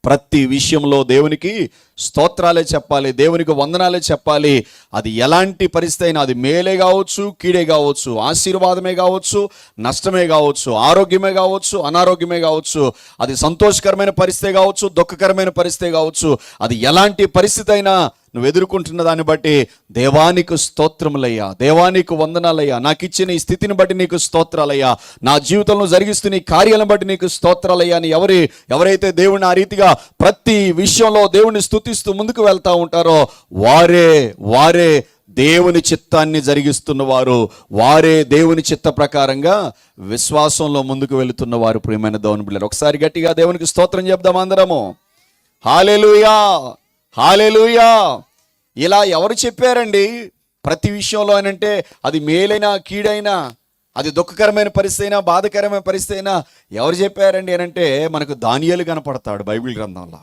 ప్రతి విషయంలో దేవునికి స్తోత్రాలే చెప్పాలి, దేవునికి వందనాలే చెప్పాలి. అది ఎలాంటి పరిస్థితి అయినా, అది మేలే కావచ్చు, కీడే కావచ్చు, ఆశీర్వాదమే కావచ్చు, నష్టమే కావచ్చు, ఆరోగ్యమే కావచ్చు, అనారోగ్యమే కావచ్చు, అది సంతోషకరమైన పరిస్థితి కావచ్చు, దుఃఖకరమైన పరిస్థితి కావచ్చు, అది ఎలాంటి పరిస్థితి అయినా నువ్వు ఎదుర్కొంటున్న దాన్ని బట్టి దేవానికి స్తోత్రములయ్యా, దేవానికి వందనాలయ్యా, నాకు ఇచ్చిన ఈ స్థితిని బట్టి నీకు స్తోత్రాలయ్యా, నా జీవితంలో జరిగిస్తున్న ఈ కార్యాలను బట్టి నీకు స్తోత్రాలయ్యా అని ఎవరైతే దేవుని ఆ రీతిగా ప్రతి విషయంలో దేవుని స్తుతిస్తూ ముందుకు వెళ్తూ ఉంటారో వారే దేవుని చిత్తాన్ని జరిగిస్తున్న వారు, వారే దేవుని చిత్త ప్రకారంగా విశ్వాసంలో ముందుకు వెళుతున్న వారు. ప్రియమైన దేవుని బిడ్డలారా, ఒకసారి గట్టిగా దేవునికి స్తోత్రం చెప్దాం అందరము. హల్లెలూయా, హల్లెలూయా. ఇలా ఎవరు చెప్పారండి? ప్రతి విషయంలో అనంటే అది మేలైనా కీడైనా, అది దుఃఖకరమైన పరిస్థితి అయినా బాధకరమైన పరిస్థితి అయినా ఎవరు చెప్పారండి అనంటే మనకు దానియేలు కనపడతాడు బైబిల్ గ్రంథంలో.